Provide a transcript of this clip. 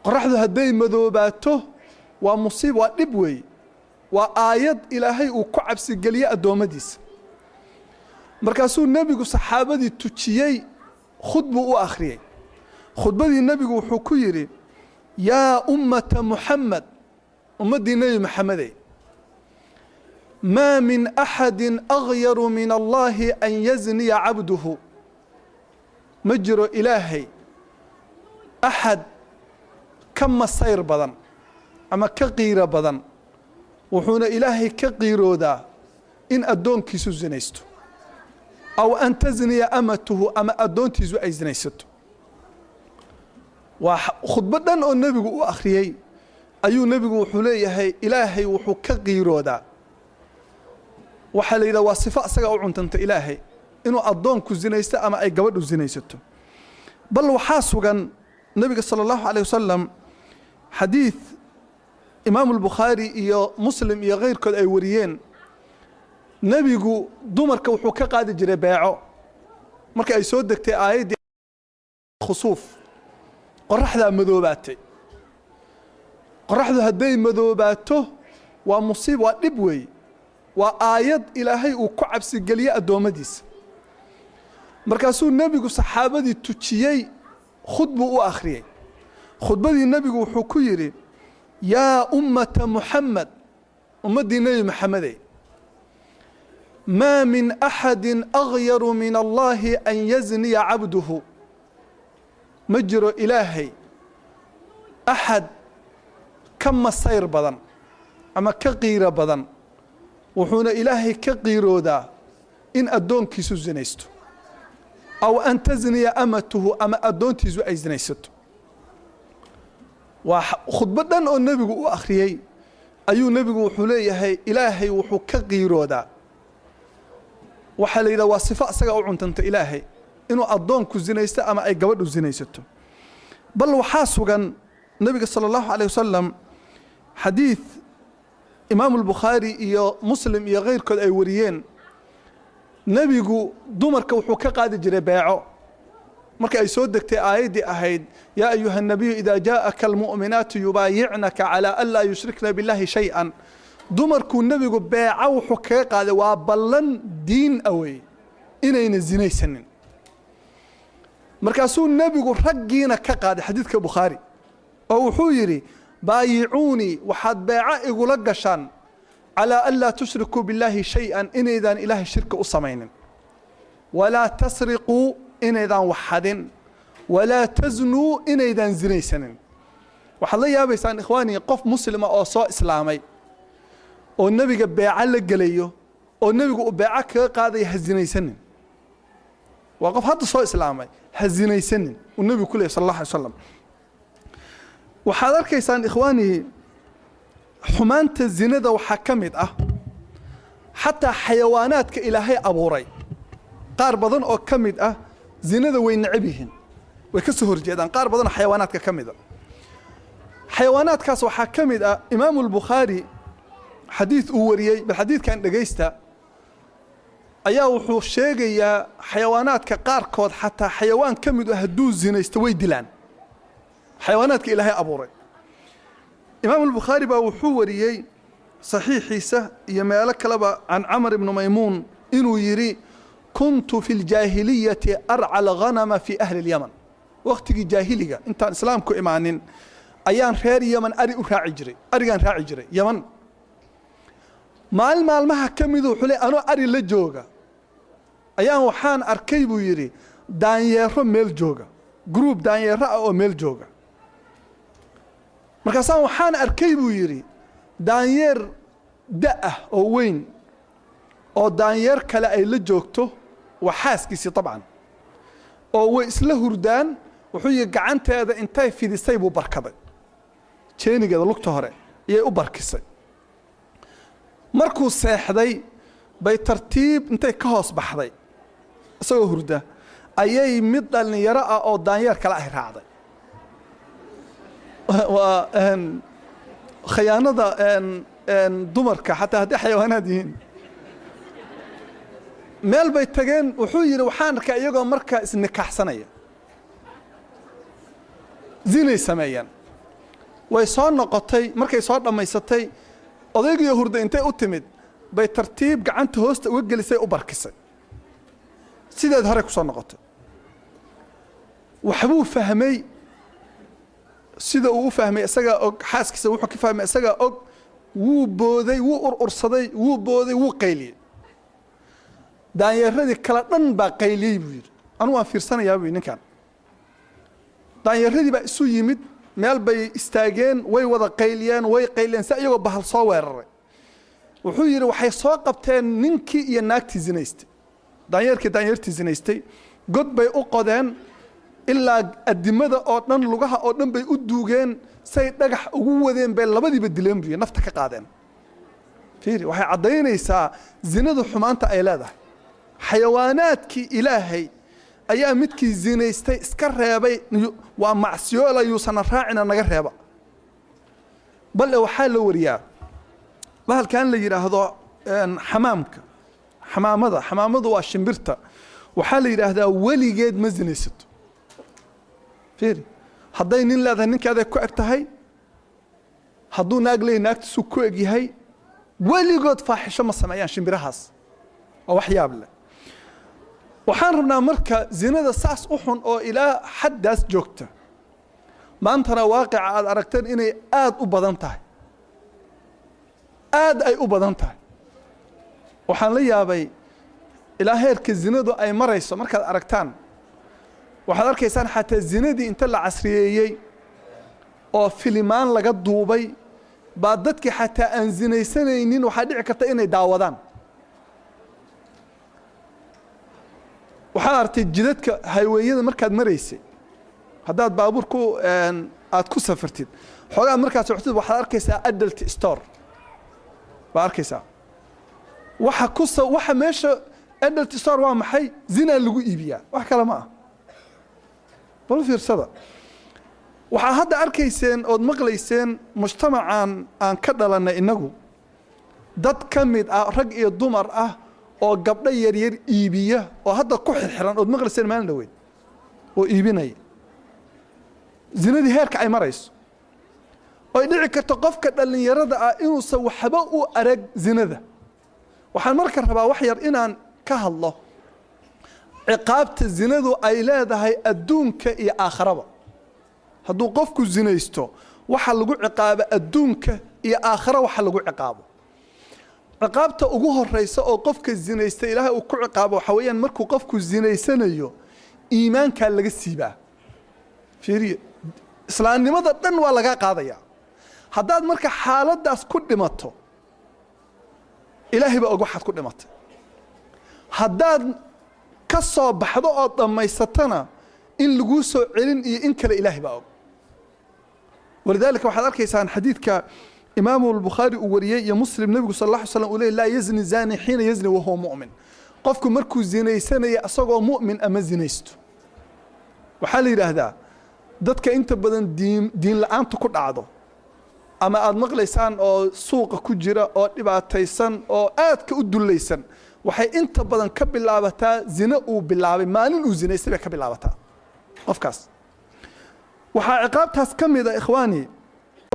qoraxdu hadday madoobato waa musiib waa dhib weey waa aayad ilaahay uu ku cabsi geliyo adoomadiisa markaasuu nabigu saxaabadii tujiyay khudbu u akhriyay khudbadii nabigu wuxuu ku yiri yaa ummata muhammad ummadii nabi maxamed ما من أحد أغير من الله أن يزني عبده مجر إلهي أحد كم صير بدن أما كغير بدن وحون إلهي كغيرو دا إن أدون كيسو زنيستو أو أن تزني أمته أما أدون تيزو أي زنيستو وخطبة النبي أخريي أيو نبي وحوليه إلهي وحو كغيرو دا waxaa la yidhaha waa sifo asaga u cuntanta ilaahay inuu addoonku zinaysto ama ay gabadhu zinaysato bal waxaa sugan nabiga sala allahu calayh wasalam xadiid imaamu albukhaari iyo muslim iyo keyrkood ay wariyeen nebigu dumarka wuxuu ka qaadi jiray beeco marka ay soo degtay aayaddii khusuuf qoraxdaa madoobaatay qoraxdu hadday madoobaato waa musiib waa dhib weey waa aayad ilaahay uu ku cabsi geliyo adoomadiisa markaasuu nabigu saxaabadii tujiyay khudbu u akhriyay khudbadii nabigu wuxuu ku yiri yaa ummata muhammad ummadii nabi maxamed ما من أحد أغير من الله أن يزني عبده مجر إلهي أحد كم صير بدن أما كغير بدن وحون إلهي كغيرو دا إن أدون كيسو زنيستو أو أن تزني أمته أما أدون تيزو أي زنيستو وخطبة النبي أخريي أيو نبي وحوليه إلهي وحو كغيرو دا وحال إذا وصفاء سجع عنتنت إلهي إنه أضون كزينيست أما أي جواد زينيسته بل وحاسوجا النبي صلى الله عليه وسلم حديث إمام البخاري يا مسلم يا غير كل أي وريين نبي جو دمر كوحكا قاد جرباعه مركا يسودك تآيدي أهيد يا أيها النبي إذا جاءك المؤمنات يبايعنك على ألا يشركن بالله شيئا دمر كون نبي جو باعه وحكا قاد وابلن دين أوي إنين الزيني سنين مركاسون نبي جو رجينا كقاد حديث كبخاري أو حويري بايعوني وحد باعه يقول شان على ألا تشركوا بالله شيئا إن إذا إله الشرك أصمين ولا تسرقوا إن إذا وحدين ولا تزنوا إن إذا زني سنين وحالي يا بيسان إخواني قف مسلم أو صاء إسلامي والنبي باع لك ليه والنبي باعك قاضي هزني سنين وقف هذا صاء إسلامي هزني سنين والنبي كله صلى الله عليه وسلم وحضر كيسان إخواني حمانة الزنا وحكمت حتى حيوانات كإلهي أبوري قار بضن أو كمد زنا وين عبيهن ويكسهر جدا قار بضن حيوانات ككمد حيوانات كاس وحكمت إمام البخاري حديث أوريي بالحديث كان دقيستا أيا وحو شيغيا حيوانات كقار كود حتى حيوان كمد هدوز زنا يستوي دلان حيوانات كإلهي أبوري إمام البخاري وحوريي صحيح عيسى يمالك لبا عن عمر بن ميمون إنه يري كنت في الجاهلية أرعى الغنم في أهل اليمن وقت الجاهلية أنت إسلامكم إيمانين أيام خير يمن أري راعي جري أريان راعي جري يمن مال ما كمدوا حلي أنا أري للجوجا أيام وحان أركيبو يري دانيير ميل جوجا جروب دانيير أو ميل جوجا markaasaan waxaan arkay buu yiri daanyeer daah oo weyn oo daanyeer kale ay la joogto waxaaskiisi طبعا oo way isla hurdaan wuxuu gacanteeda intay fidisay buu barkaday jeenigeeda lugta hore ayay u barkisay markuu seexday bay tartiib intay ka hoos baxday isagoo hurda ayay mid dhalinyaro ah oo daanyeer kale ay raacday وأن خيانة أن دمرك حتى هذه حيوانات دين مال بيتجن وحوي وحانك أيجا مركز النكاح سنية زيني سمايا way soo noqotay markay soo dhamaysatay odaygiyo hurda intay u timid bay tartiib gacanta hoosta uga gelisay u barkisay sideed hore ku soo noqotay waxbuu fahmay sida uu u fahmay isaga og xaaskiisa wuxuu ka fahmay isaga og wuu booday wuu urursaday wuu booday wuu qayliyay daanyeeradii kala dhan baa qayliyay buu yiri anu waan fiirsanayaa buu ninkan daanyeeradii baa isu yimid meel bay istaageen way wada qayliyeen way qayliyeen si iyagoo bahal soo weeraray wuxuu yiri waxay soo qabteen ninkii iyo naagtii zinaystay daanyeertii zinaystay god bay u qodeen ilaa adimada oo dhan lugaha oo dhan bay u duugeen say dhagax ugu wadeen bay labadiiba dileen buu nafta ka qaadeen fiiri waxay cadaynaysaa zinadu xumaanta ay leedahay xayawaanaadkii ilaahay ayaa midkii zinaystay iska reebay waa macsiyo yuusan raacina naga reeba bal waxaa la wariyaa bahalkan la yiraahdo xamaamadu waa shimbirta waxaa la yiraahdaa weligeed ma zinaysato fiiri hadday nin leedahay ninkeeda ku eg tahay hadduu naag leeyahay naagtiisu ku eg yahay weligood faaxisho ma sameeyaan shimbirahaas waa wax yaab leh waxaan rabnaa marka zinada saas u xun oo ilaa xaddaas joogta maantana waaqica aad aragteen inay aad u badan tahay aad ay u badan tahay waxaan la yaabay ilaa heerka zinadu ay marayso markaad aragtaan waxaad arkaysaan xataa zinadii inta la casriyeeyey oo filimaan laga duubay baa dadkii xataa aan zinaysanaynin waxaa dhici karta inay daawadaan waxaad artay jidadka hayweeyada markaad maraysay haddaad baabuur aad ku safartid xoogaa markaad socotid waxaad arkaysaa adult store baa arkaysaa waxa meesha adult store waa maxay zinaa lagu iibiyaa wax kale ma ah bal fiirsada waxaa hadda arkayseen ood maqlayseen mujtamacan aan ka dhalanay inagu dad ka mid ah rag iyo dumar ah oo gabdho yaryar iibiya oo hadda ku xirxiran ood maqlayseen maalin dhaweyd oo iibinaya zinadii heerka ay marayso oo dhici karto qofka dhalinyarada ah inuusan waxba u arag zinada waxaan marka rabaa wax yar inaan ka hadlo ciqaabta zinadu ay leedahay adduunka iyo aakhiraba hadduu qofku zinaysto waxa lagu ciqaabo adduunka iyo aakhira waxa lagu ciqaabo ciqaabta ugu horeysa oo qofka zinaysta ilaahay uu ku ciqaabo waxa weeyaan markuu qofku zinaysanayo iimaanka laga siibaa fiiriye islaamnimada dhan waa laga qaadaya haddaad marka xaaladaas ku dhimato ilaahay baa og waxaad ku dhimatay haddaad ka soo baxdo oo dhamaysatana in lagu soo celin iyo in kale ilaahay baa og walidaalika waxaad arkaysaan xadiidka imaamu al-Bukhari uu wariyay iyo Muslim nabigu sallallahu alayhi wasallam uu leeyahay la yazni zani hina yazni wa huwa mu'min qofku markuu zinaysanaya asagoo mu'min ama zinaysto waxaa la yiraahdaa dadka inta badan diin la'aanta ku dhacdo ama aad maqlaysaan oo suuqa ku jira oo dhibaataysan oo aad ka u dulaysan waxay inta badan ka bilaabataa zina uu bilaabay maalin uu zinaystay ka bilaabataa qofkaas waxaa ciqaabtaas kamid ah ikhwaani